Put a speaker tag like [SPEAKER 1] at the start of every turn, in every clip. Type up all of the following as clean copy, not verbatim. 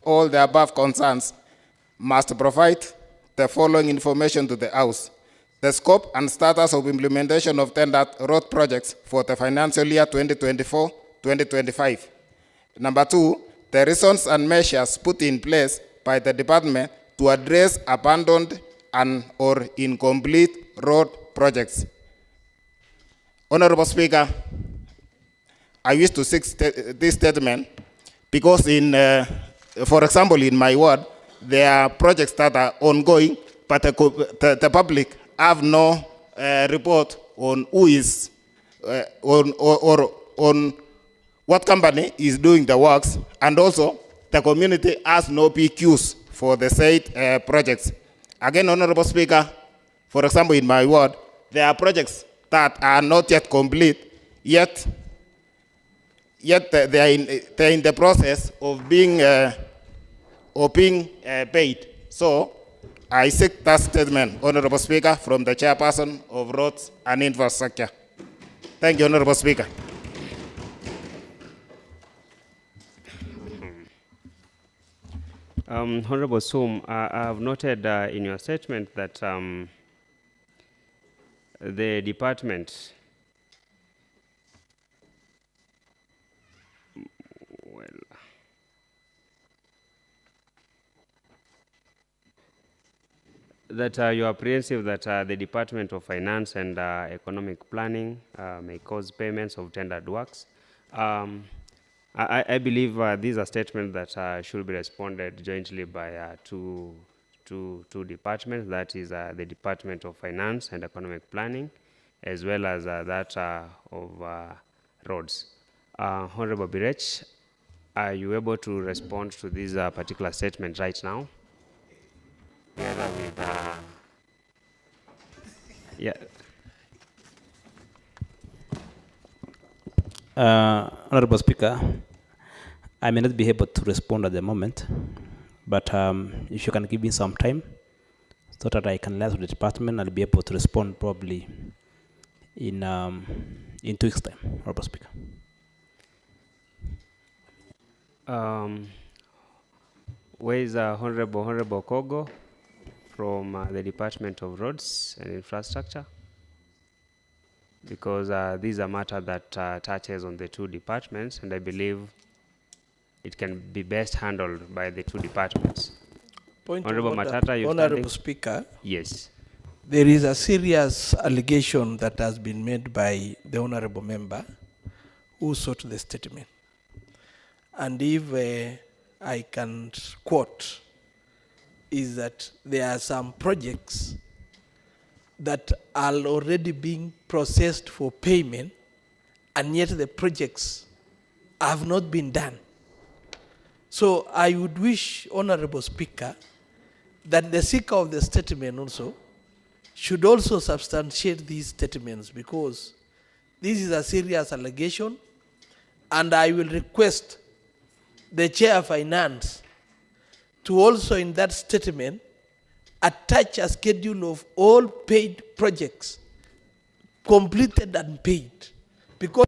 [SPEAKER 1] all the above concerns must provide the following information to the House: the scope and status of implementation of tendered road projects for the financial year 2024-2025. Number two, the reasons and measures put in place by the department to address abandoned and or incomplete road projects. Honorable Speaker, I wish to seek this statement because for example, in my ward, there are projects that are ongoing, but the public have no report on who is, on what company is doing the works, and also the community has no PQs for the said projects. Again, Honorable Speaker, for example, in my ward, there are projects that are not yet complete, yet they're in the process of being paid. So I seek that statement, Honorable Speaker, from the Chairperson of Roads and Infrastructure. Thank you, Honorable Speaker.
[SPEAKER 2] Honorable Soom, I have noted in your statement that the department that you are apprehensive that the Department of Finance and Economic Planning may cause payments of tendered works. I believe these are statements that should be responded jointly by two departments, that is the Department of Finance and Economic Planning, as well as that of Roads. Honorable Birech, are you able to respond to this particular statement right now? Together with, yeah.
[SPEAKER 3] Honorable Speaker, I may not be able to respond at the moment, but if you can give me some time so that I can liaise with the department, I'll be able to respond probably in 2 weeks' time, Honorable Speaker.
[SPEAKER 2] Where is Honorable Kogo from the Department of Roads and Infrastructure? Because these are matter that touches on the two departments, and I believe it can be best handled by the two departments.
[SPEAKER 4] Point
[SPEAKER 2] Honorable
[SPEAKER 4] of order.
[SPEAKER 2] Matata, you're
[SPEAKER 4] Honorable
[SPEAKER 2] standing?
[SPEAKER 4] Speaker,
[SPEAKER 2] Yes.
[SPEAKER 4] there is a serious allegation that has been made by the honorable member who sought the statement. And if I can quote, is that there are some projects that are already being processed for payment, and yet the projects have not been done. So I would wish, Honorable Speaker, that the seeker of the statement also should also substantiate these statements, because this is a serious allegation, and I will request the Chair of Finance to also in that statement attach a schedule of all paid projects, completed and paid, because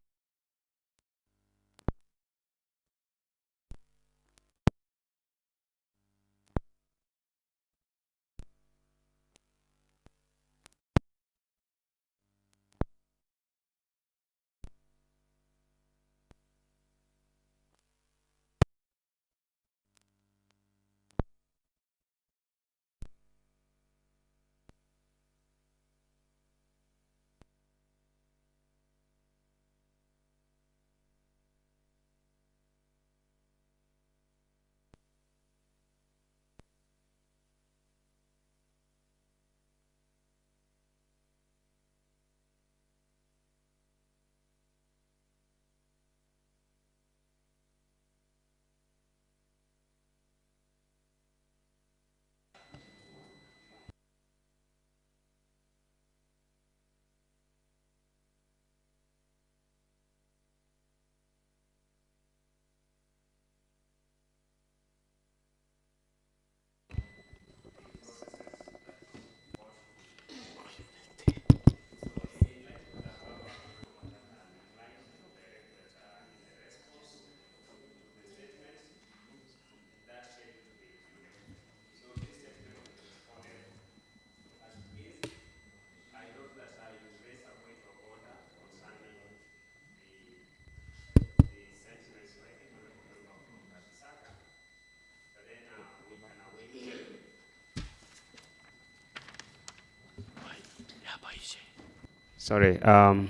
[SPEAKER 2] Sorry, the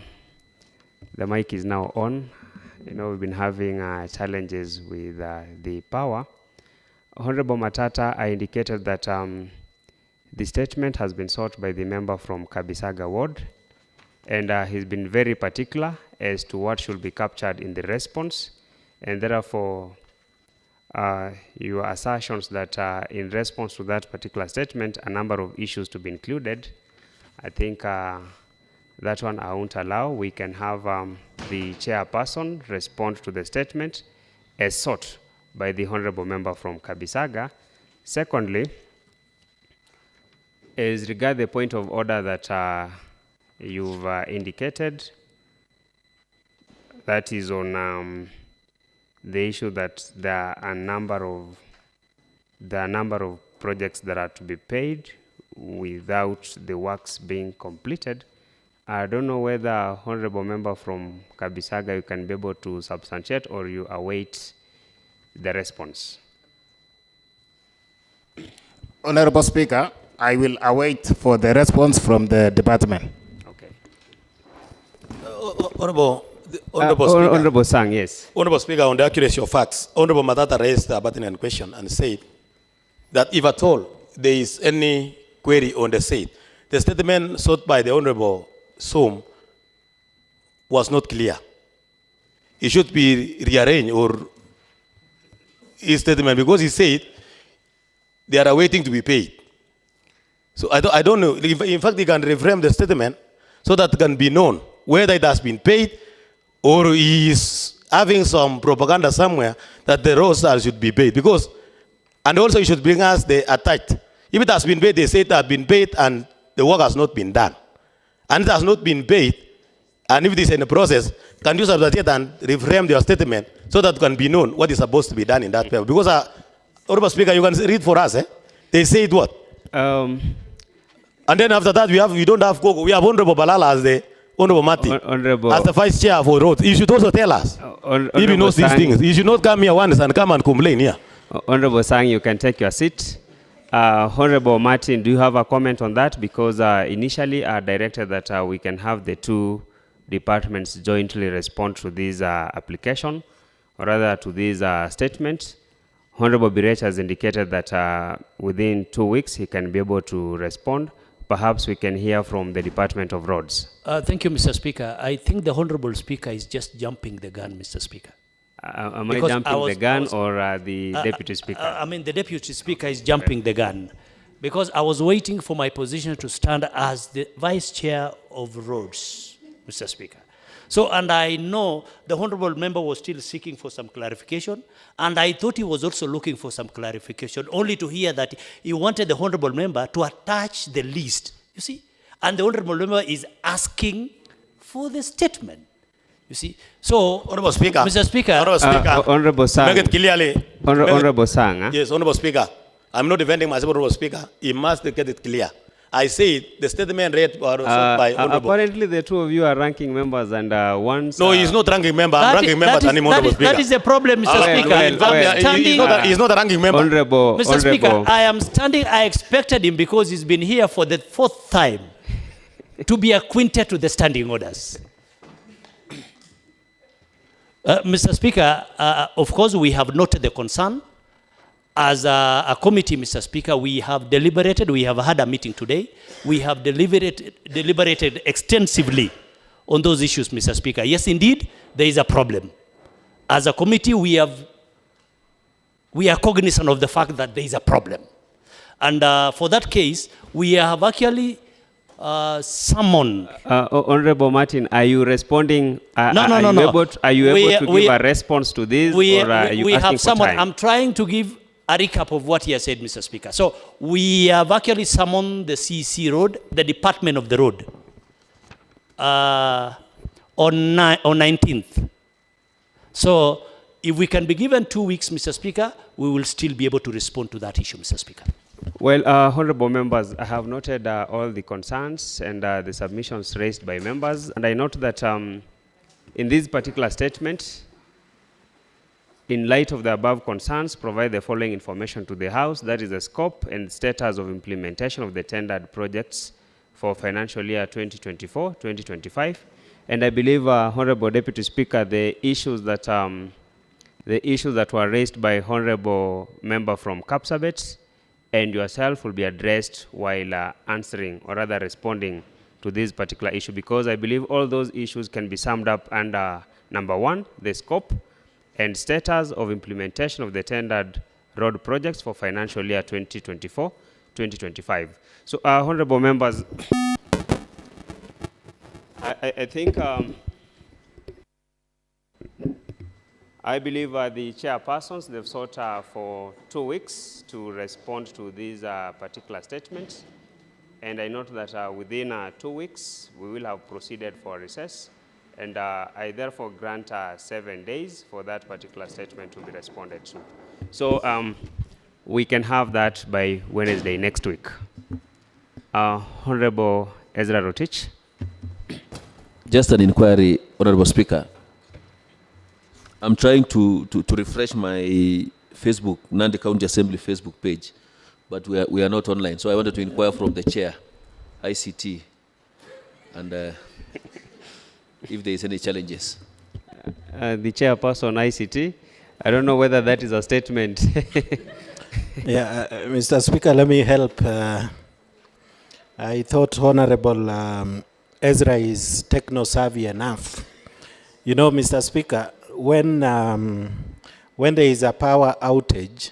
[SPEAKER 2] mic is now on. You know, we've been having challenges with the power. Honorable Matata, I indicated that the statement has been sought by the member from Kabisaga Ward, and he's been very particular as to what should be captured in the response, and therefore your assertions that in response to that particular statement, a number of issues to be included, I think that one I won't allow. We can have the chairperson respond to the statement as sought by the honorable member from Kabisaga. Secondly, as regard the point of order that you've indicated, that is on the issue that there are a number of projects that are to be paid without the works being completed. I don't know whether honorable member from Kabisaga, you can be able to substantiate or you await the response.
[SPEAKER 1] Honorable Speaker, I will await for the response from the department.
[SPEAKER 2] Okay.
[SPEAKER 5] Honorable
[SPEAKER 2] Sang, yes.
[SPEAKER 5] Honorable Speaker, on the accuracy of facts, Honorable Matata raised a pertinent question and said that if at all there is any query on the said, the statement sought by the Honorable Som was not clear. It should be rearranged or his statement, because he said they are waiting to be paid. So I don't know. In fact, he can reframe the statement so that it can be known whether it has been paid or he is having some propaganda somewhere that the roster should be paid. Because, and also he should bring us the attached. If it has been paid, they say it has been paid and the work has not been done. And it has not been paid, and if it is in the process, can you substantiate and reframe your statement so that it can be known what is supposed to be done in that paper? Because, Honorable Speaker, you can read for us. They say what? And then after that, we don't have Koko. We have Honorable Balala as the Honorable Mati, as the Vice Chair for roads. He should also tell us if he knows these things. He should not come here once and come and complain here.
[SPEAKER 2] Honorable Sang, you can take your seat. Honorable Martin, do you have a comment on that? Because initially I directed that we can have the two departments jointly respond to this application, or rather to this statement. Honorable Birech has indicated that within 2 weeks he can be able to respond. Perhaps we can hear from the Department of Roads.
[SPEAKER 6] Thank you, Mr. Speaker. I think the Honorable Speaker is just jumping the gun, Mr. Speaker.
[SPEAKER 2] Am I jumping the gun or the Deputy Speaker?
[SPEAKER 6] I mean, the Deputy Speaker is jumping the gun, because I was waiting for my position to stand as the Vice Chair of Roads, Mr. Speaker. So, and I know the Honorable Member was still seeking for some clarification, and I thought he was also looking for some clarification, only to hear that he wanted the Honorable Member to attach the list, you see? And the Honorable Member is asking for the statement. You see, so
[SPEAKER 5] Honorable Speaker,
[SPEAKER 6] Mr. Speaker,
[SPEAKER 2] Honorable Sang,
[SPEAKER 5] make it clearly.
[SPEAKER 2] Honorable Sang,
[SPEAKER 5] Yes, Honorable Speaker, I'm not defending myself, Honorable Speaker. He must get it clear. I say the statement read by Honorable.
[SPEAKER 2] Apparently, the two of you are ranking members, and once.
[SPEAKER 5] No, he's not ranking member. I'm ranking member, Honorable Speaker.
[SPEAKER 6] That is the problem, Mr. Speaker.
[SPEAKER 5] He's not a ranking member.
[SPEAKER 2] Honorable,
[SPEAKER 6] Mr. Speaker, I am standing. I expected him, because he's been here for the 4th time, to be acquainted to the standing orders. Mr. Speaker, of course, we have noted the concern. As a committee, Mr. Speaker, we have deliberated. We have had a meeting today. We have deliberated extensively on those issues, Mr. Speaker. Yes, indeed, there is a problem. As a committee, we are cognizant of the fact that there is a problem. And for that case, we have actually summoned.
[SPEAKER 2] Honorable Martin, are you responding?
[SPEAKER 6] No.
[SPEAKER 2] Are you able to give a response to this, or are you asking for time?
[SPEAKER 6] I'm trying to give a recap of what he has said, Mr. Speaker. So we have actually summoned the CC Road, the Department of the Road, on 19th. So if we can be given 2 weeks, Mr. Speaker, we will still be able to respond to that issue, Mr. Speaker.
[SPEAKER 2] Well, honorable members, I have noted all the concerns and the submissions raised by members, and I note that in this particular statement, in light of the above concerns, provide the following information to the House, that is the scope and status of implementation of the tendered projects for financial year 2024-2025. And I believe, Honorable Deputy Speaker, the issues that were raised by Honorable Member from Kapsabet and yourself will be addressed while answering or rather responding to this particular issue, because I believe all those issues can be summed up under number one, the scope and status of implementation of the tendered road projects for financial year 2024-2025. So, honorable members, I think I believe the chairpersons, they've sought for 2 weeks to respond to these particular statements. And I note that within 2 weeks, we will have proceeded for recess. And I therefore grant 7 days for that particular statement to be responded to. So we can have that by Wednesday next week. Honorable Ezra Rotich.
[SPEAKER 7] Just an inquiry, Honorable Speaker. I'm trying to refresh my Facebook, Nandi County Assembly Facebook page, but we are not online. So I wanted to inquire from the chair, ICT, and if there is any challenges.
[SPEAKER 2] The chairperson, ICT, I don't know whether that is a statement.
[SPEAKER 8] Yeah, Mr. Speaker, let me help. I thought Honorable Ezra is techno-savvy enough. You know, Mr. Speaker, when there is a power outage,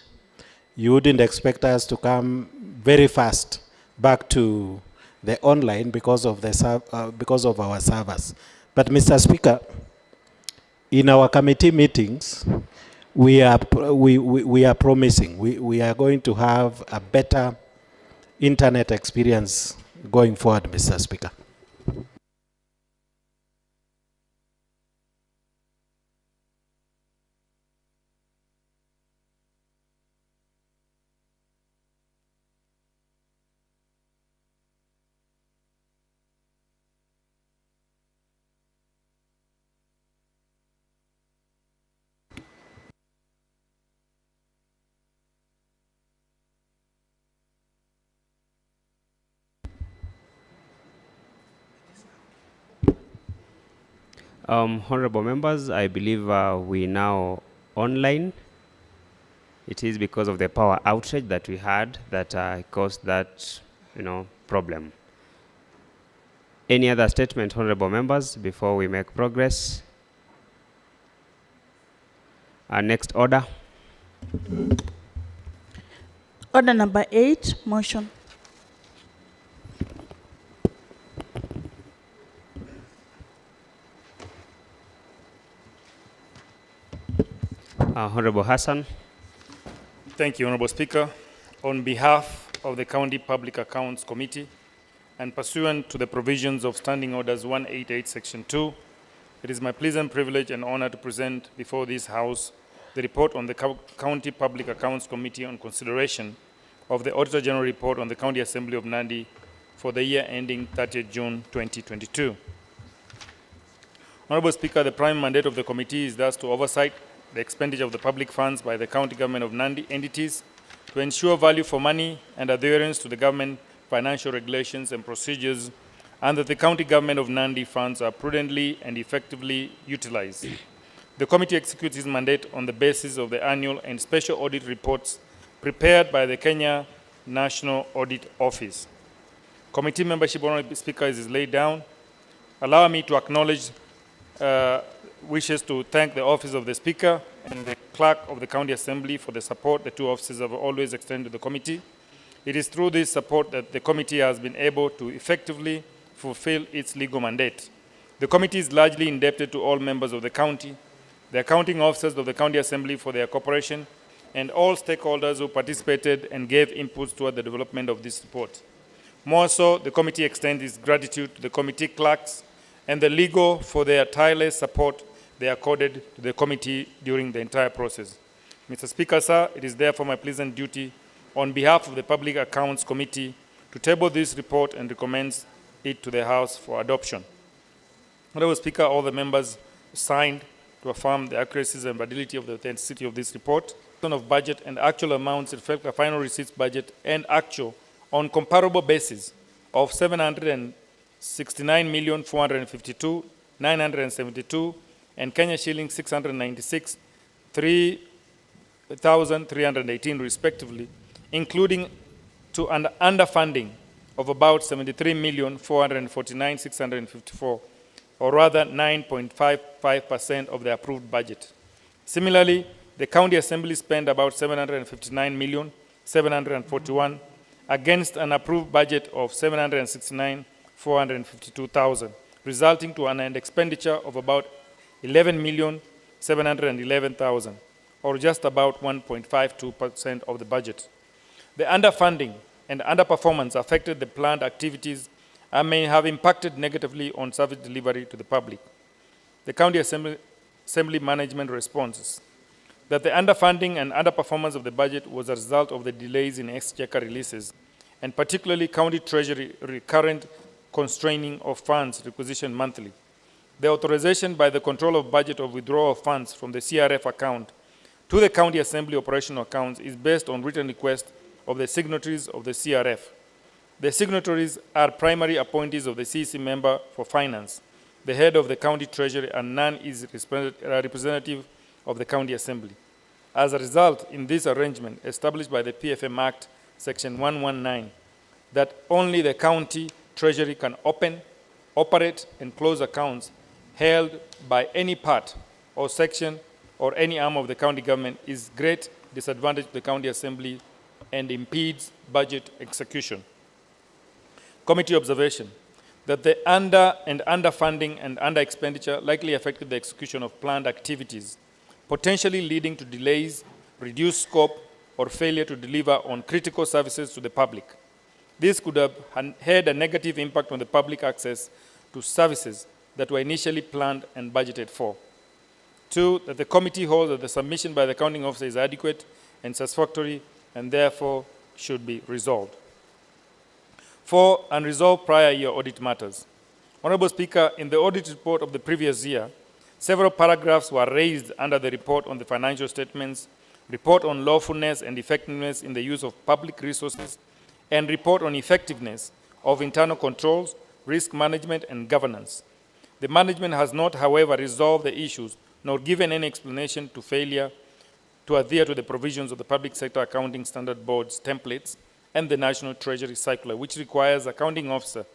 [SPEAKER 8] you wouldn't expect us to come very fast back to the online because of our servers. But Mr. Speaker, in our committee meetings, we are promising we are going to have a better internet experience going forward, Mr. Speaker.
[SPEAKER 2] Honorable members, I believe we now online. It is because of the power outage that we had that caused that, problem. Any other statement, honorable members, before we make progress? Our next order.
[SPEAKER 9] Order number 8, motion.
[SPEAKER 2] Honorable Hassan.
[SPEAKER 10] Thank you, Honorable Speaker. On behalf of the County Public Accounts Committee and pursuant to the provisions of Standing Orders 188, Section 2, it is my pleasant privilege and honor to present before this House the report on the County Public Accounts Committee on consideration of the Auditor General report on the County Assembly of Nandi for the year ending 30th June 2022. Honorable Speaker, the prime mandate of the committee is thus to oversight the expenditure of the public funds by the county government of Nandi entities to ensure value for money and adherence to the government financial regulations and procedures, and that the county government of Nandi funds are prudently and effectively utilized. The committee executes its mandate on the basis of the annual and special audit reports prepared by the Kenya National Audit Office. Committee membership, Honorable Speaker, is laid down. Allow me to acknowledge wishes to thank the Office of the Speaker and the Clerk of the County Assembly for the support the two offices have always extended to the committee. It is through this support that the committee has been able to effectively fulfill its legal mandate. The committee is largely indebted to all members of the county, the accounting officers of the County Assembly for their cooperation, and all stakeholders who participated and gave inputs toward the development of this report. More so, the committee extends its gratitude to the committee clerks and the legal for their tireless support they accorded to the committee during the entire process. Mr. Speaker, sir, it is therefore my pleasant duty on behalf of the Public Accounts Committee to table this report and recommend it to the House for adoption. Honorable Speaker, all the members signed to affirm the accuracy and validity of the authenticity of this report. Of budget and actual amounts reflect the final receipts budget and actual on comparable basis of 769,452,972 and Kenya shillings 696,318 respectively, including to an underfunding of about 73,449,654, or rather 9.55% of the approved budget. Similarly, the County Assembly spent about 759,741 against an approved budget of 769,452,000, resulting to an expenditure of about 11,711,000, or just about 1.52% of the budget. The underfunding and underperformance affected the planned activities and may have impacted negatively on service delivery to the public. The County Assembly management responses that the underfunding and underperformance of the budget was a result of the delays in exchequer releases, and particularly County Treasury recurrent constraining of funds requisitioned monthly. The authorization by the control of budget of withdrawal of funds from the CRF account to the County Assembly operational accounts is based on written request of the signatories of the CRF. The signatories are primary appointees of the CEC member for finance, the head of the County Treasury, and none is representative of the County Assembly. As a result, in this arrangement established by the PFM Act, Section 119, that only the County Treasury can open, operate, and close accounts held by any part or section or any arm of the county government is great disadvantage to the County Assembly and impedes budget execution. Committee observation that the underfunding and under expenditure likely affected the execution of planned activities, potentially leading to delays, reduced scope, or failure to deliver on critical services to the public. This could have had a negative impact on the public access to services that were initially planned and budgeted for. 2, that the committee holds that the submission by the accounting officer is adequate and satisfactory and therefore should be resolved. 4, unresolved prior year audit matters. Honorable Speaker, in the audit report of the previous year, several paragraphs were raised under the report on the financial statements, report on lawfulness and effectiveness in the use of public resources, and report on effectiveness of internal controls, risk management, and governance. The management has not, however, resolved the issues nor given any explanation to failure to adhere to the provisions of the Public Sector Accounting Standard Board's templates and the National Treasury Circular, which requires accounting officer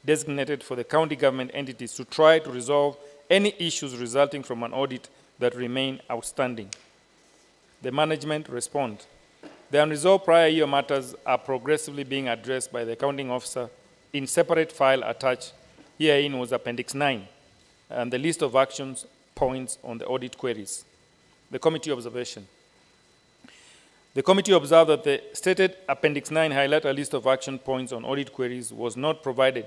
[SPEAKER 10] designated for the county government entities to try to resolve any issues resulting from an audit that remain outstanding. The management respond. The unresolved prior year matters are progressively being addressed by the accounting officer in separate file attached. Herein was Appendix 9 and the list of actions points on the audit queries. The committee observation. The committee observed that the stated Appendix 9 highlight a list of action points on audit queries was not provided.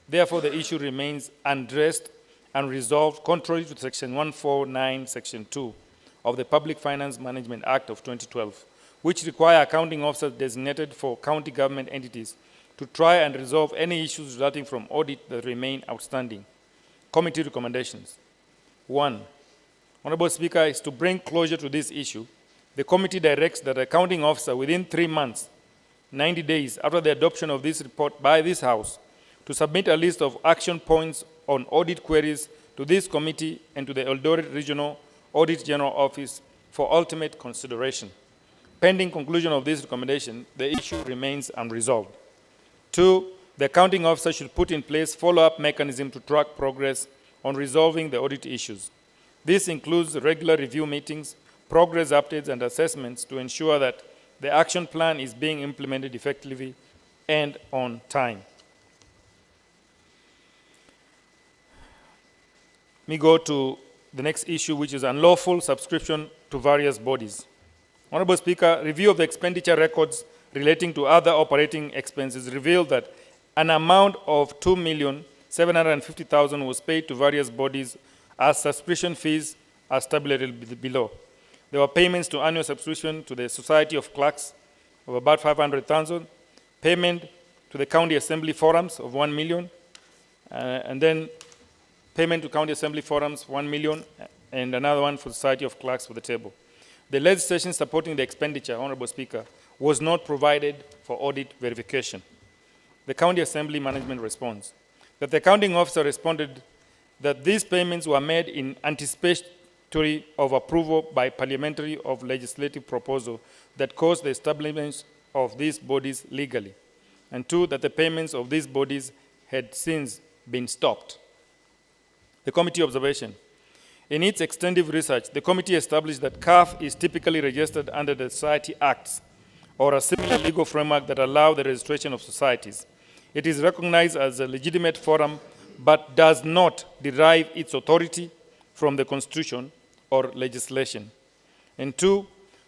[SPEAKER 10] Therefore, the issue remains unaddressed and resolved contrary to Section 149, Section 2 of the Public Finance Management Act of 2012, which require accounting officers designated for county government entities to try and resolve any issues resulting from audit that remain outstanding. Committee recommendations. 1. Honorable Speaker, is to bring closure to this issue. The committee directs that the accounting officer within 3 months, 90 days after the adoption of this report by this House, to submit a list of action points on audit queries to this committee and to the Eldoret Regional Audit General Office for ultimate consideration. Pending conclusion of this recommendation, the issue remains unresolved. 2, the accounting officer should put in place follow-up mechanism to track progress on resolving the audit issues. This includes regular review meetings, progress updates, and assessments to ensure that the action plan is being implemented effectively and on time. Let me go to the next issue, which is unlawful subscription to various bodies. Honorable Speaker, review of the expenditure records relating to other operating expenses revealed that an amount of $2,750,000 was paid to various bodies as subscription fees as tabulated below. There were payments to annual subscription to the Society of Clerks of about $500,000, payment to the County Assembly Forums of $1 million, and then payment to County Assembly Forums, $1 million, and another one for Society of Clerks for the table. The legislation supporting the expenditure, Honorable Speaker, was not provided for audit verification. The County Assembly management responds that the accounting officer responded that these payments were made in anticipatory of approval by parliamentary of legislative proposal that caused the establishment of these bodies legally, and two, that the payments of these bodies had since been stopped. The committee observation. In its extensive research, the committee established that CAF is typically registered under the Society Acts or a similar legal framework that allow the registration of societies. It is recognized as a legitimate forum but does not derive its authority from the Constitution or legislation. And two,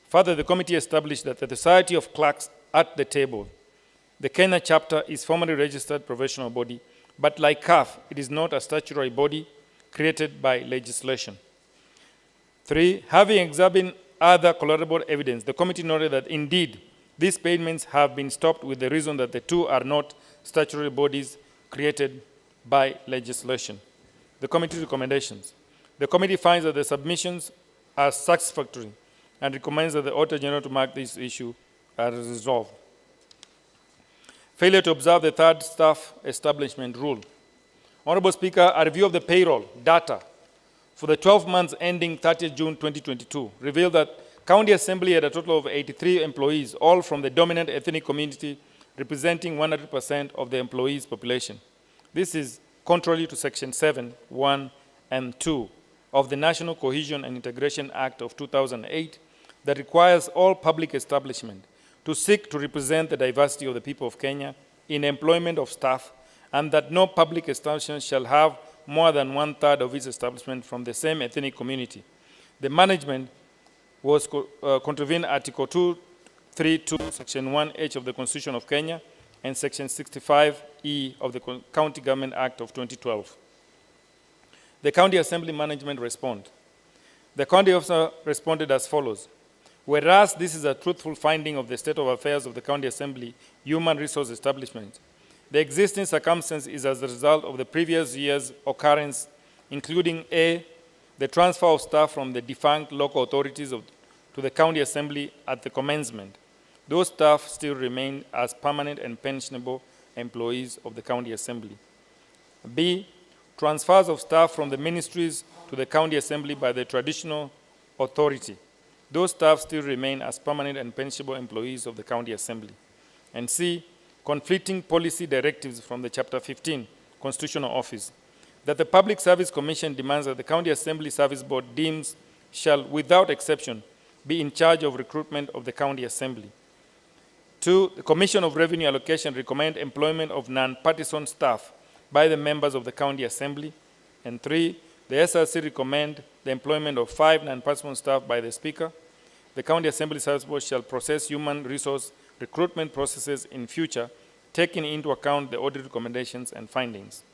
[SPEAKER 10] further, the committee established that the Society of Clerks at the Table, the Kenya chapter, is formally registered professional body, but like CAF, it is not a statutory body created by legislation. Three, having examined other collateral evidence, the committee noted that indeed these payments have been stopped with the reason that the two are not statutory bodies created by legislation. The committee recommendations. The committee finds that the submissions are satisfactory and recommends that the Auditor General to mark this issue as resolved. Failure to observe the third staff establishment rule. Honorable Speaker, a review of the payroll data for the 12 months ending 30th June 2022 revealed that County Assembly had a total of 83 employees, all from the dominant ethnic community, representing 100% of the employees' population. This is contrary to Section 7, 1 and 2 of the National Cohesion and Integration Act of 2008 that requires all public establishments to seek to represent the diversity of the people of Kenya in employment of staff, and that no public establishment shall have more than 1/3 of its establishment from the same ethnic community. The management was contravened Article 232, Section 1H of the Constitution of Kenya and Section 65E of the County Government Act of 2012. The County Assembly management responded. The county officer responded as follows. Whereas this is a truthful finding of the state of affairs of the County Assembly Human Resource Establishment, the existing circumstance is as a result of the previous year's occurrence, including A, the transfer of staff from the defunct local authorities to the County Assembly at the commencement. Those staff still remain as permanent and pensionable employees of the County Assembly. B, transfers of staff from the ministries to the County Assembly by the traditional authority. Those staff still remain as permanent and pensionable employees of the County Assembly. And C, conflicting policy directives from the Chapter 15 Constitutional Office that the Public Service Commission demands that the County Assembly Service Board deems shall, without exception, be in charge of recruitment of the County Assembly. 2, the Commission of Revenue Allocation recommend employment of non-partisan staff by the members of the County Assembly. And 3, the SRC recommend the employment of 5 non-partisan staff by the Speaker. The County Assembly Service Board shall process human resource recruitment processes in future, taking into account the audit recommendations and findings.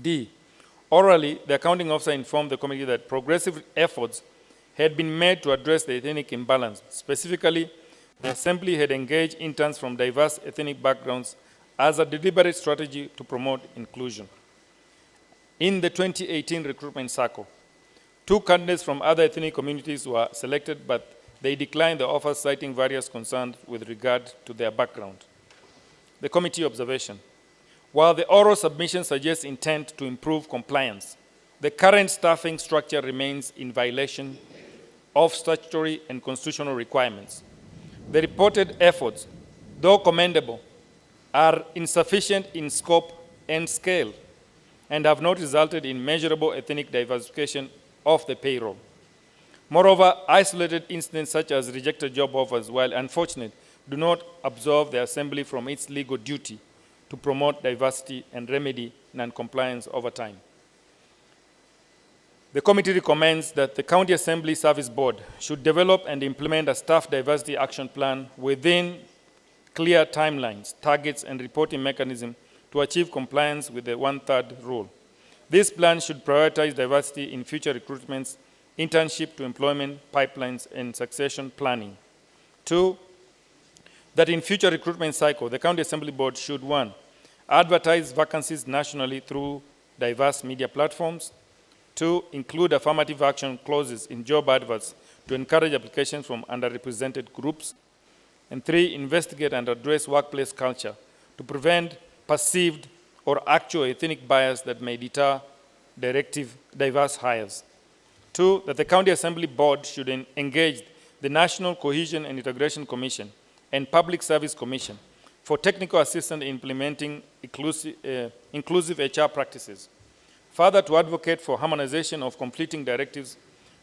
[SPEAKER 10] D, orally, the accounting officer informed the committee that progressive efforts had been made to address the ethnic imbalance. Specifically, the Assembly had engaged interns from diverse ethnic backgrounds as a deliberate strategy to promote inclusion. In the 2018 recruitment cycle, 2 candidates from other ethnic communities were selected, but they declined the offers, citing various concerns with regard to their background. The committee observation. While the oral submission suggests intent to improve compliance, the current staffing structure remains in violation of statutory and constitutional requirements. The reported efforts, though commendable, are insufficient in scope and scale and have not resulted in measurable ethnic diversification of the payroll. Moreover, isolated incidents such as rejected job offers, while unfortunate, do not absolve the Assembly from its legal duty to promote diversity and remedy non-compliance over time. The committee recommends that the County Assembly Service Board should develop and implement a staff diversity action plan within clear timelines, targets, and reporting mechanism to achieve compliance with the 1/3 rule. This plan should prioritize diversity in future recruitments, internship to employment pipelines, and succession planning. 2, that in future recruitment cycle, the County Assembly Board should, 1, advertise vacancies nationally through diverse media platforms. 2, include affirmative action clauses in job adverts to encourage applications from underrepresented groups. And 3, investigate and address workplace culture to prevent perceived or actual ethnic bias that may deter diverse hires. 2, that the County Assembly Board should engage the National Cohesion and Integration Commission and Public Service Commission for technical assistance in implementing inclusive HR practices. Further, to advocate for harmonization of completing directives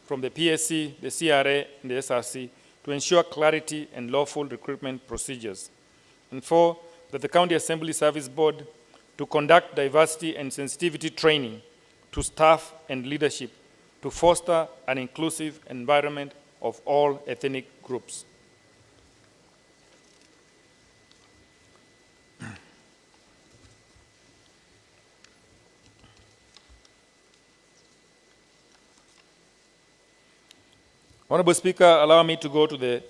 [SPEAKER 10] from the PSC, the CRA, and the SRC to ensure clarity and lawful recruitment procedures. And 4, that the County Assembly Service Board to conduct diversity and sensitivity training to staff and leadership to foster an inclusive environment of all ethnic groups. Honorable Speaker, allow me to go to the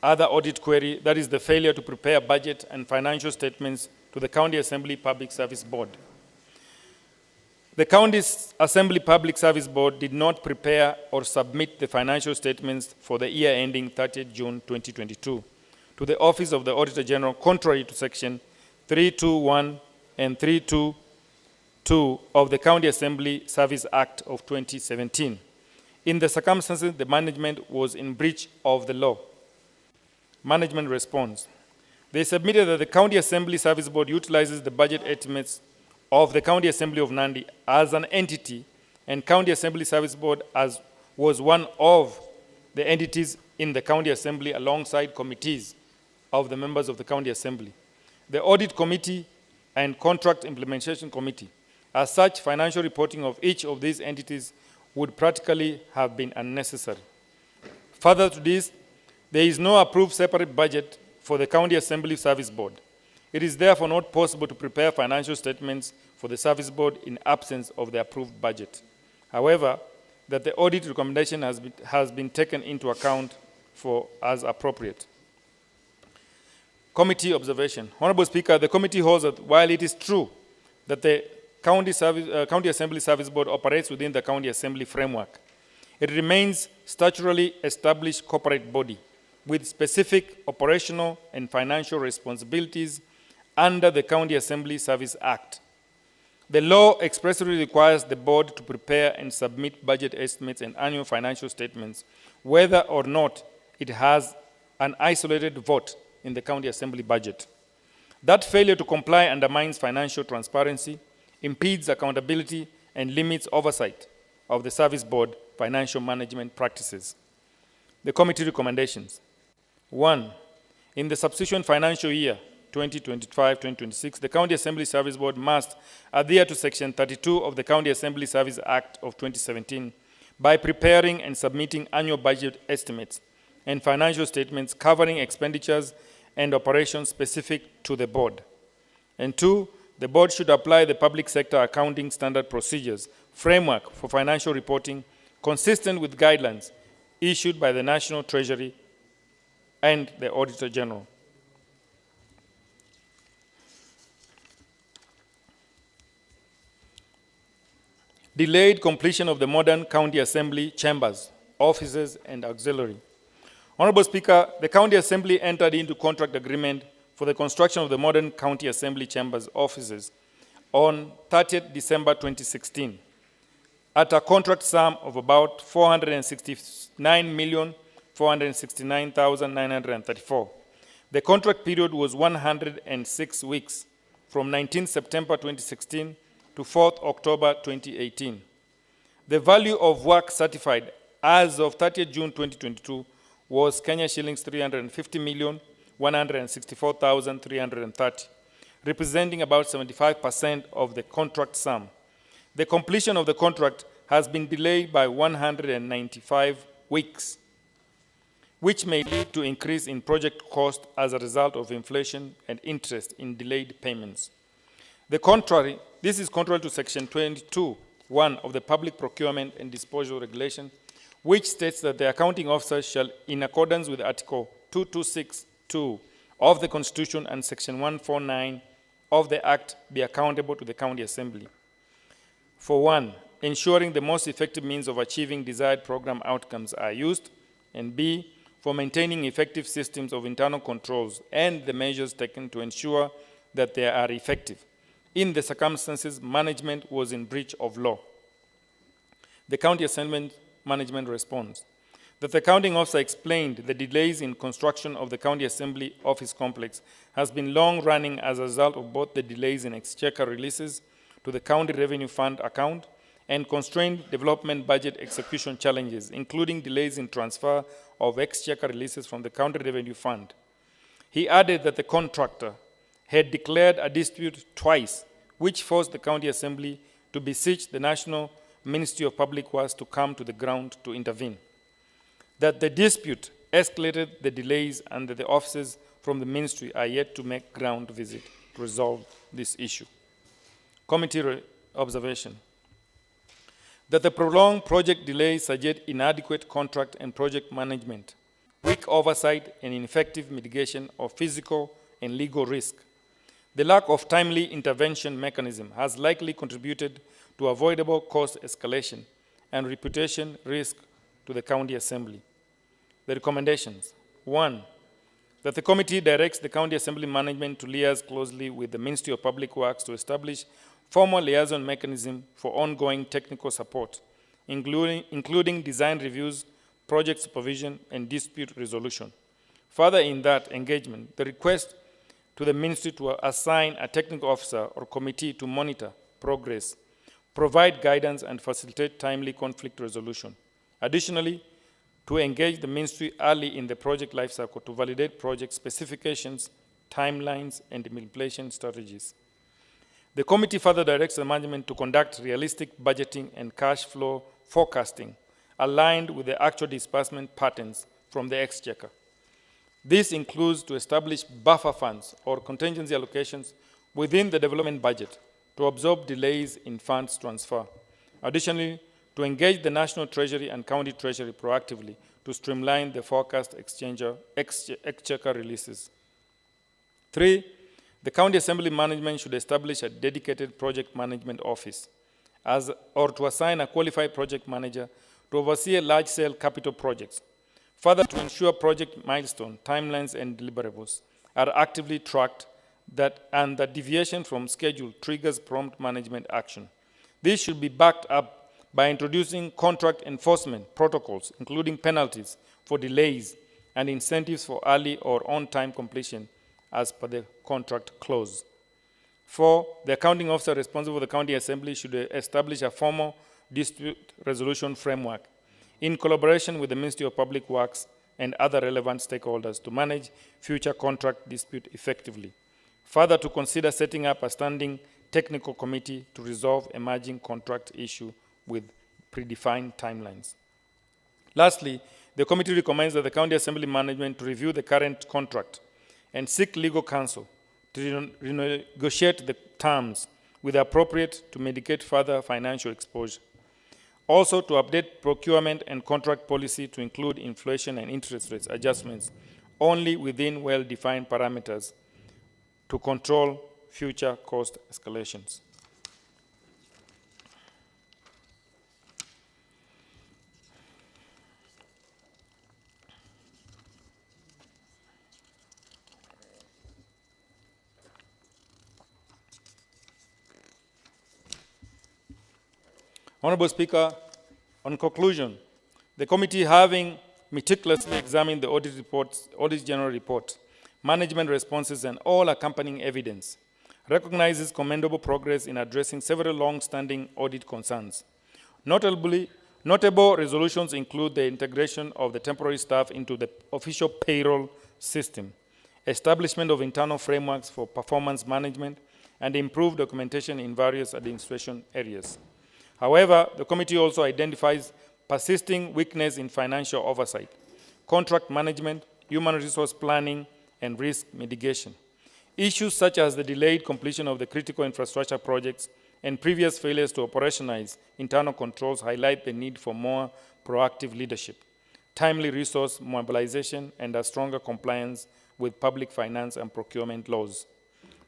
[SPEAKER 10] other audit query, that is the failure to prepare budget and financial statements to the County Assembly Public Service Board. The County Assembly Public Service Board did not prepare or submit the financial statements for the year ending 30th June 2022 to the Office of the Auditor General, contrary to Section 321 and 322 of the County Assembly Service Act of 2017. In the circumstances, the management was in breach of the law. Management response. They submitted that the County Assembly Service Board utilizes the budget estimates of the County Assembly of Nandi as an entity, and County Assembly Service Board was one of the entities in the County Assembly alongside committees of the members of the County Assembly, the Audit Committee and Contract Implementation Committee. As such, financial reporting of each of these entities would practically have been unnecessary. Further to this, there is no approved separate budget for the County Assembly Service Board. It is therefore not possible to prepare financial statements for the Service Board in absence of the approved budget. However, that the audit recommendation has been taken into account for as appropriate. Committee observation. Honorable Speaker, the committee holds that while it is true that the County Assembly Service Board operates within the County Assembly framework, it remains statutorily established corporate body with specific operational and financial responsibilities under the County Assembly Service Act. The law expressly requires the board to prepare and submit budget estimates and annual financial statements, whether or not it has an isolated vote in the County Assembly budget. That failure to comply undermines financial transparency, impedes accountability, and limits oversight of the Service Board financial management practices. The committee recommendations. 1. In the subsequent financial year, 2025-2026, the County Assembly Service Board must adhere to Section 32 of the County Assembly Service Act of 2017 by preparing and submitting annual budget estimates and financial statements covering expenditures and operations specific to the board. And 2, the board should apply the public sector accounting standard procedures framework for financial reporting consistent with guidelines issued by the National Treasury and the Auditor General. Delayed completion of the modern County Assembly chambers, offices, and auxiliary. Honorable Speaker, the County Assembly entered into contract agreement for the construction of the modern County Assembly chambers, offices on 30th December 2016 at a contract sum of about 469,469,934. The contract period was 106 weeks from 19 September 2016 to 4th October 2018. The value of work certified as of 30th June 2022 was Kenya shillings 350,164,330, representing about 75% of the contract sum. The completion of the contract has been delayed by 195 weeks, which may lead to increase in project cost as a result of inflation and interest in delayed payments. This is contrary to Section 22(1) of the Public Procurement and Disposal Regulation, which states that the accounting officer shall, in accordance with Article 226(2) of the Constitution and Section 149 of the Act, be accountable to the County Assembly. For 1, ensuring the most effective means of achieving desired program outcomes are used, and B, for maintaining effective systems of internal controls and the measures taken to ensure that they are effective. In the circumstances, management was in breach of law. The County Assembly management responds that the accounting officer explained the delays in construction of the County Assembly office complex has been long running as a result of both the delays in exchequer releases to the County Revenue Fund account and constrained development budget execution challenges, including delays in transfer of exchequer releases from the County Revenue Fund. He added that the contractor had declared a dispute twice, which forced the County Assembly to beseech the National Ministry of Public Works to come to the ground to intervene. That the dispute escalated the delays and that the officers from the ministry are yet to make ground visit to resolve this issue. Committee observation. That the prolonged project delays suggest inadequate contract and project management, weak oversight and ineffective mitigation of physical and legal risk. The lack of timely intervention mechanism has likely contributed to avoidable cost escalation and reputation risk to the County Assembly. The recommendations. 1, that the committee directs the County Assembly management to liaise closely with the Ministry of Public Works to establish formal liaison mechanism for ongoing technical support, including design reviews, project supervision, and dispute resolution. Further in that engagement, the request to the ministry to assign a technical officer or committee to monitor progress, provide guidance, and facilitate timely conflict resolution. Additionally, to engage the ministry early in the project lifecycle to validate project specifications, timelines, and implementation strategies. The committee further directs the management to conduct realistic budgeting and cash flow forecasting aligned with the actual disbursement patterns from the exchequer. This includes to establish buffer funds or contingency allocations within the development budget to absorb delays in funds transfer. Additionally, to engage the National Treasury and County Treasury proactively to streamline the forecast exchequer releases. 3, the County Assembly management should establish a dedicated project management office or to assign a qualified project manager to oversee large-scale capital projects. Further, to ensure project milestone, timelines, and deliverables are actively tracked and that deviation from schedule triggers prompt management action. This should be backed up by introducing contract enforcement protocols, including penalties for delays and incentives for early or on-time completion as per the contract clause. 4, the accounting officer responsible for the County Assembly should establish a formal dispute resolution framework in collaboration with the Ministry of Public Works and other relevant stakeholders to manage future contract dispute effectively. Further, to consider setting up a standing technical committee to resolve emerging contract issue with predefined timelines. Lastly, the committee recommends that the County Assembly management to review the current contract and seek legal counsel to renegotiate the terms with the appropriate to mitigate further financial exposure. Also, to update procurement and contract policy to include inflation and interest rates adjustments only within well-defined parameters to control future cost escalations. Honorable Speaker, on conclusion, the committee, having meticulously examined the audit general report, management responses, and all accompanying evidence, recognizes commendable progress in addressing several long-standing audit concerns. Notable resolutions include the integration of the temporary staff into the official payroll system, establishment of internal frameworks for performance management, and improved documentation in various administration areas. However, the committee also identifies persisting weakness in financial oversight, contract management, human resource planning, and risk mitigation. Issues such as the delayed completion of the critical infrastructure projects and previous failures to operationalize internal controls highlight the need for more proactive leadership, timely resource mobilization, and a stronger compliance with public finance and procurement laws.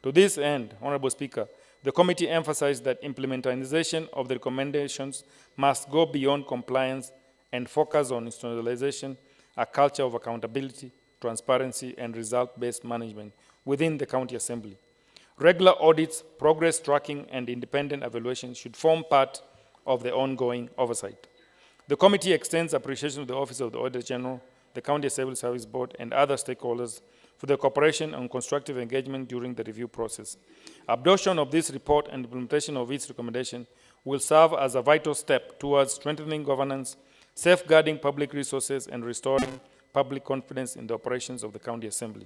[SPEAKER 10] To this end, Honorable Speaker, the committee emphasized that implementation of the recommendations must go beyond compliance and focus on institutionalization, a culture of accountability, transparency, and result-based management within the County Assembly. Regular audits, progress tracking, and independent evaluation should form part of the ongoing oversight. The committee extends appreciation to the Office of the Auditor General, the County Civil Service Board, and other stakeholders for their cooperation and constructive engagement during the review process. Adoption of this report and implementation of its recommendation will serve as a vital step towards strengthening governance, safeguarding public resources, and restoring public confidence in the operations of the County Assembly.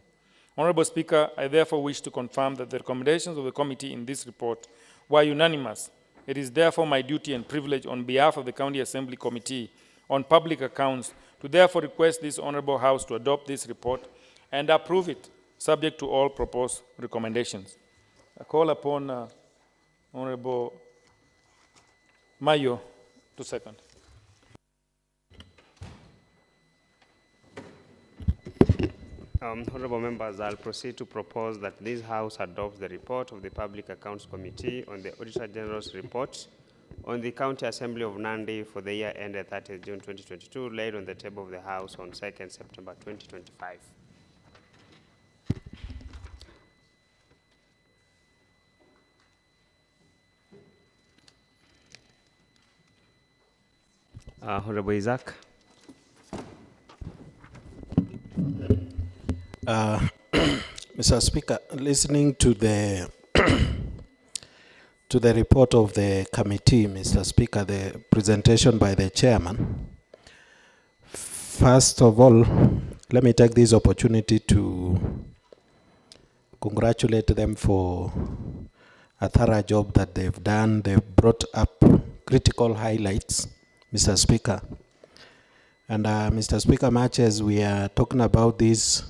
[SPEAKER 10] Honorable Speaker, I therefore wish to confirm that the recommendations of the committee in this report were unanimous. It is therefore my duty and privilege on behalf of the County Assembly Committee on Public Accounts to therefore request this Honorable House to adopt this report and approve it, subject to all proposed recommendations. I call upon Honorable Mayo to second.
[SPEAKER 2] Honorable members, I'll proceed to propose that this House adopts the report of the Public Accounts Committee on the Auditor General's report on the County Assembly of Nandi for the year ended 30th June 2022, laid on the table of the House on 2nd September 2025. Honorable Isaac.
[SPEAKER 8] Mr. Speaker, listening to the to the report of the committee, Mr. Speaker, the presentation by the chairman. First of all, let me take this opportunity to congratulate them for a thorough job that they've done. They've brought up critical highlights, Mr. Speaker. And Mr. Speaker, much as we are talking about this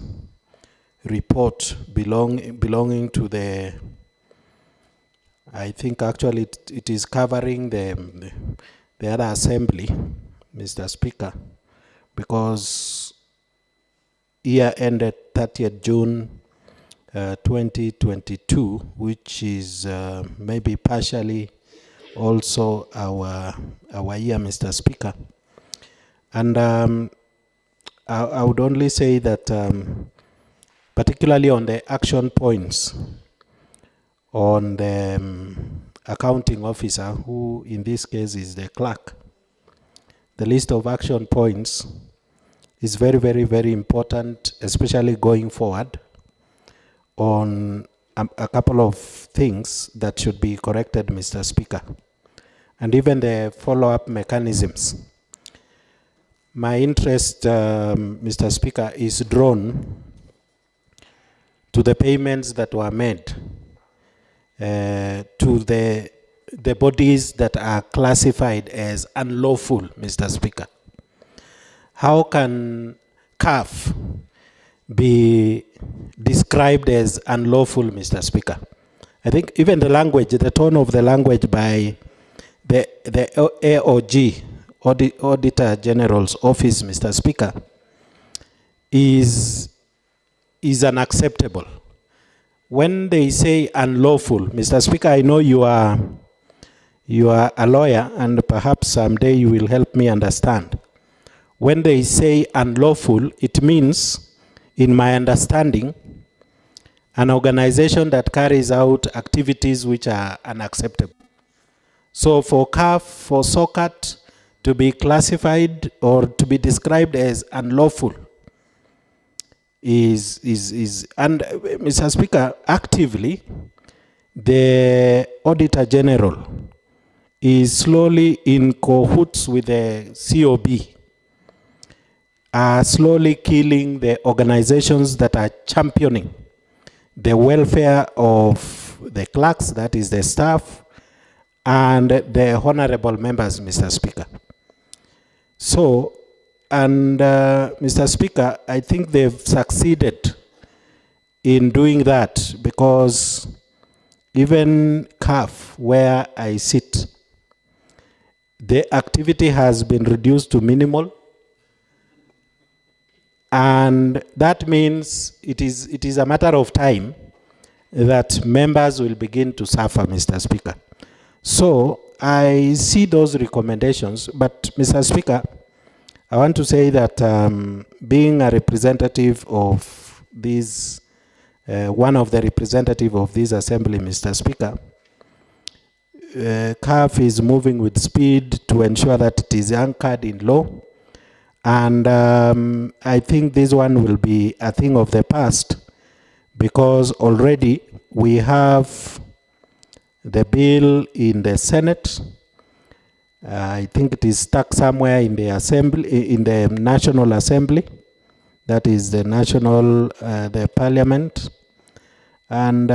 [SPEAKER 8] report belonging to the, I think actually it is covering the other assembly, Mr. Speaker, because year ended 30th June 2022, which is maybe partially also our year, Mr. Speaker. And I would only say that particularly on the action points on the accounting officer, who in this case is the clerk, the list of action points is very, very, very important, especially going forward on a couple of things that should be corrected, Mr. Speaker, and even the follow-up mechanisms. My interest, Mr. Speaker, is drawn to the payments that were made to the bodies that are classified as unlawful, Mr. Speaker. How can CAF be described as unlawful, Mr. Speaker? I think even the language, the tone of the language by the AOG, Auditor General's Office, Mr. Speaker, is unacceptable. When they say unlawful, Mr. Speaker, I know you are a lawyer, and perhaps someday you will help me understand. When they say unlawful, it means, in my understanding, an organization that carries out activities which are unacceptable. So for CAF, for SOCAT to be classified or to be described as unlawful is and Mr. Speaker, actively the Auditor General is slowly in cahoots with the COB, slowly killing the organizations that are championing the welfare of the clerks, that is the staff, and the honorable members, Mr. Speaker. So, and Mr. Speaker, I think they've succeeded in doing that, because even CAF, where I sit, the activity has been reduced to minimal. And that means it is a matter of time that members will begin to suffer, Mr. Speaker. So I see those recommendations, but Mr. Speaker, I want to say that being a representative of these one of the representative of this assembly, Mr. Speaker, CAF is moving with speed to ensure that it is anchored in law. And I think this one will be a thing of the past, because already we have the bill in the Senate. I think it is stuck somewhere in the Assembly, in the National Assembly. That is the the Parliament. And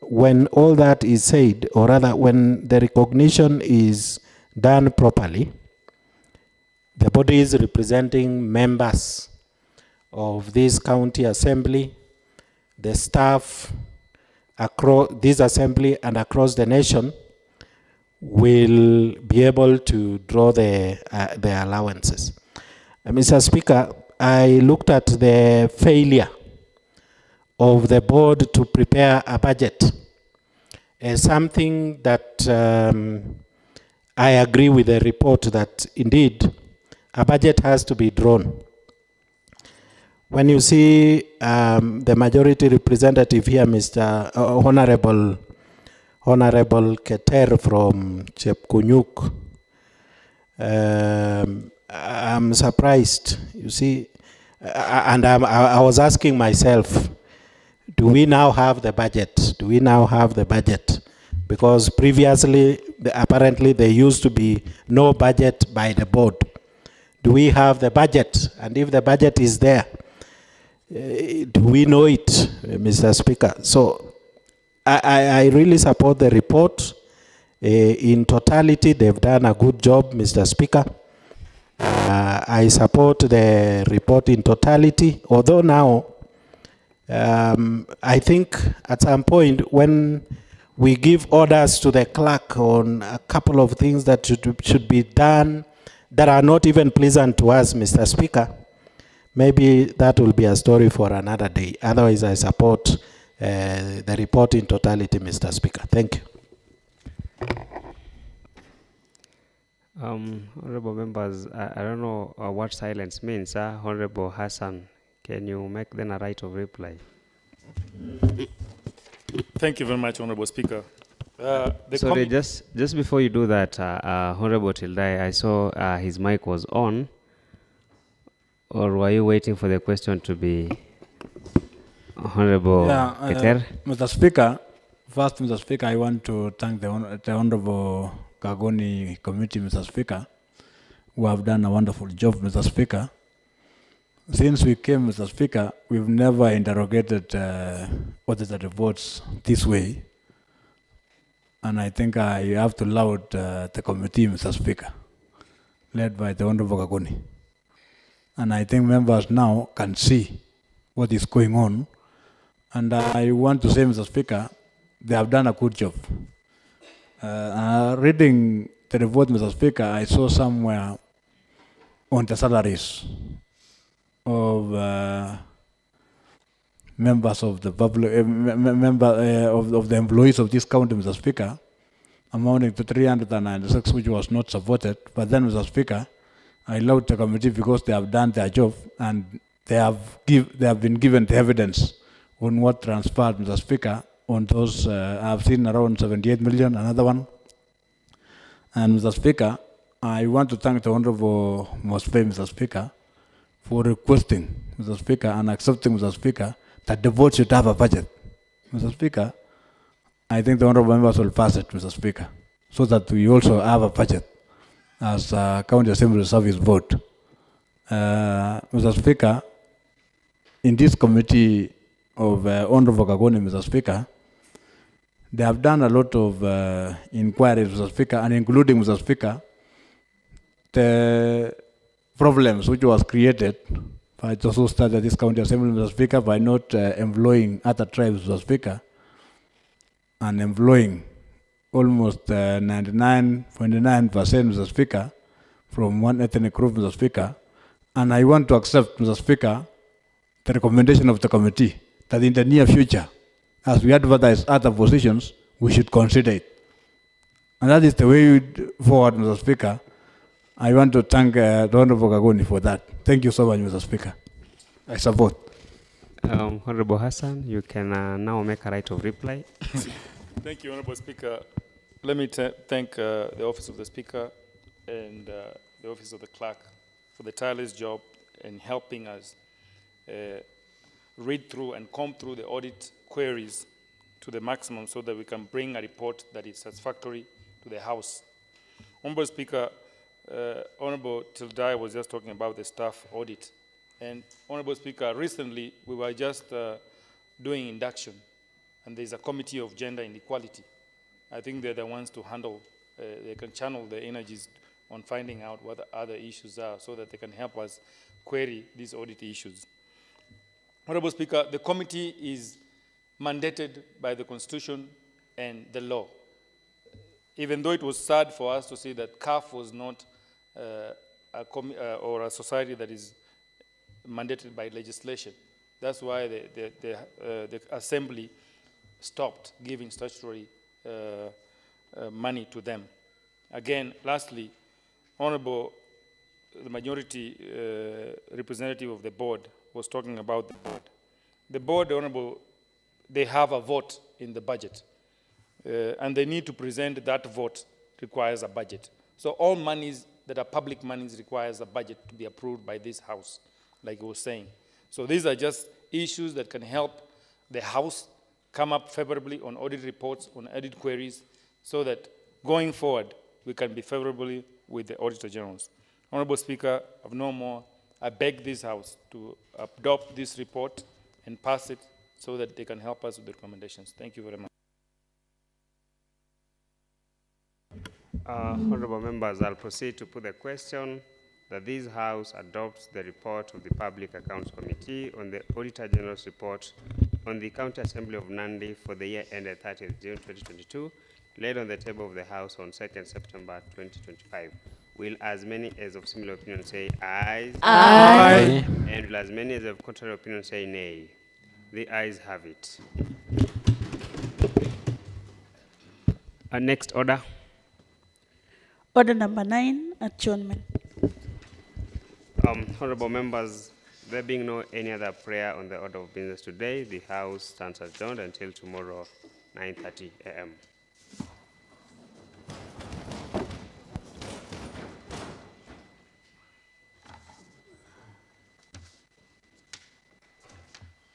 [SPEAKER 8] when all that is said, or rather when the recognition is done properly, the bodies representing members of this county assembly, the staff across this assembly and across the nation will be able to draw the allowances. Mr. Speaker, I looked at the failure of the board to prepare a budget as something that I agree with the report that indeed a budget has to be drawn. When you see the majority representative here, Mr. Honorable Keter from Chepkunyuk, I'm surprised, you see, and I was asking myself, do we now have the budget? Do we now have the budget? Because previously, apparently there used to be no budget by the board. Do we have the budget? And if the budget is there, do we know it, Mr. Speaker? So I really support the report. In totality, they've done a good job, Mr. Speaker. I support the report in totality, although now I think at some point when we give orders to the clerk on a couple of things that should be done that are not even pleasant to us, Mr. Speaker, maybe that will be a story for another day. Otherwise, I support the report in totality, Mr. Speaker. Thank you.
[SPEAKER 2] Honorable members, I don't know what silence means. Honorable Hassan, can you make then a right of reply?
[SPEAKER 10] Thank you very much, Honorable Speaker.
[SPEAKER 2] Sorry, just before you do that, Honorable Tildai, I saw his mic was on. Or were you waiting for the question to be Honorable Keter?
[SPEAKER 11] Mr. Speaker, first, Mr. Speaker, I want to thank the Honorable Kagoni Committee, Mr. Speaker, who have done a wonderful job, Mr. Speaker. Since we came, Mr. Speaker, we've never interrogated auditor reports this way. And I think I have to laud the committee, Mr. Speaker, led by the Honorable Kagoni. And I think members now can see what is going on. And I want to say, Mr. Speaker, they have done a good job. Reading the report, Mr. Speaker, I saw somewhere on the salaries of members of the public, of the employees of this county, Mr. Speaker, amounting to 396, which was not supported. But then, Mr. Speaker, I laud the committee because they have done their job and they have been given the evidence on what transpired, Mr. Speaker, on those. I've seen around 78 million, another one. And Mr. Speaker, I want to thank the Honorable Mosfe, Mr. Speaker, for requesting, Mr. Speaker, and accepting, Mr. Speaker, that the board should have a budget. Mr. Speaker, I think the Honorable members will pass it, Mr. Speaker, so that we also have a budget as County Assembly Service Board. Mr. Speaker, in this committee of Honorable Kagoni, Mr. Speaker, they have done a lot of inquiries, Mr. Speaker, and including, Mr. Speaker, the problems which was created by those who started this county assembly, Mr. Speaker, by not employing other tribes, Mr. Speaker, and employing almost 99.9%, Mr. Speaker, from one ethnic group, Mr. Speaker. And I want to accept, Mr. Speaker, the recommendation of the committee that in the near future, as we advertise other positions, we should consider it. And that is the way forward, Mr. Speaker. I want to thank the Honorable Kagoni for that. Thank you so much, Mr. Speaker. I support.
[SPEAKER 2] Honorable Hassan, you can now make a right of reply.
[SPEAKER 10] Thank you, Honorable Speaker. Let me thank the Office of the Speaker and the Office of the Clerk for the tireless job in helping us read through and comb through the audit queries to the maximum so that we can bring a report that is satisfactory to the House. Honorable Speaker, Honorable Tildai was just talking about the staff audit. And Honorable Speaker, recently we were just doing induction, and there's a committee of gender inequality. I think they're the ones to handle, they can channel their energies on finding out what the other issues are so that they can help us query these audit issues. Honorable Speaker, the committee is mandated by the Constitution and the law. Even though it was sad for us to see that CAF was not or a society that is mandated by legislation. That's why the Assembly stopped giving statutory money to them. Again, lastly, Honorable, the majority representative of the board was talking about the board. The board, Honorable, they have a vote in the budget, and they need to present that vote requires a budget. So all monies that are public monies requires a budget to be approved by this House, like I was saying. So these are just issues that can help the House come up favorably on audit reports, on audit queries, so that going forward, we can be favorably with the Auditor Generals. Honorable Speaker, I have no more. I beg this House to adopt this report and pass it so that they can help us with the recommendations. Thank you very much.
[SPEAKER 2] Honorable members, I'll proceed to put the question that this House adopts the report of the Public Accounts Committee on the Auditor General's report on the County Assembly of Nandi for the year ended 30th June 2022, laid on the table of the House on 2nd September 2025. Will as many as of similar opinion say aye?
[SPEAKER 12] Aye.
[SPEAKER 2] And will as many as of contrary opinion say nay? The ayes have it. Next order.
[SPEAKER 9] Order number 9, adjournment.
[SPEAKER 2] Honorable members, there being no any other prayer on the order of business today, the House stands adjourned until tomorrow, 9:30 a.m.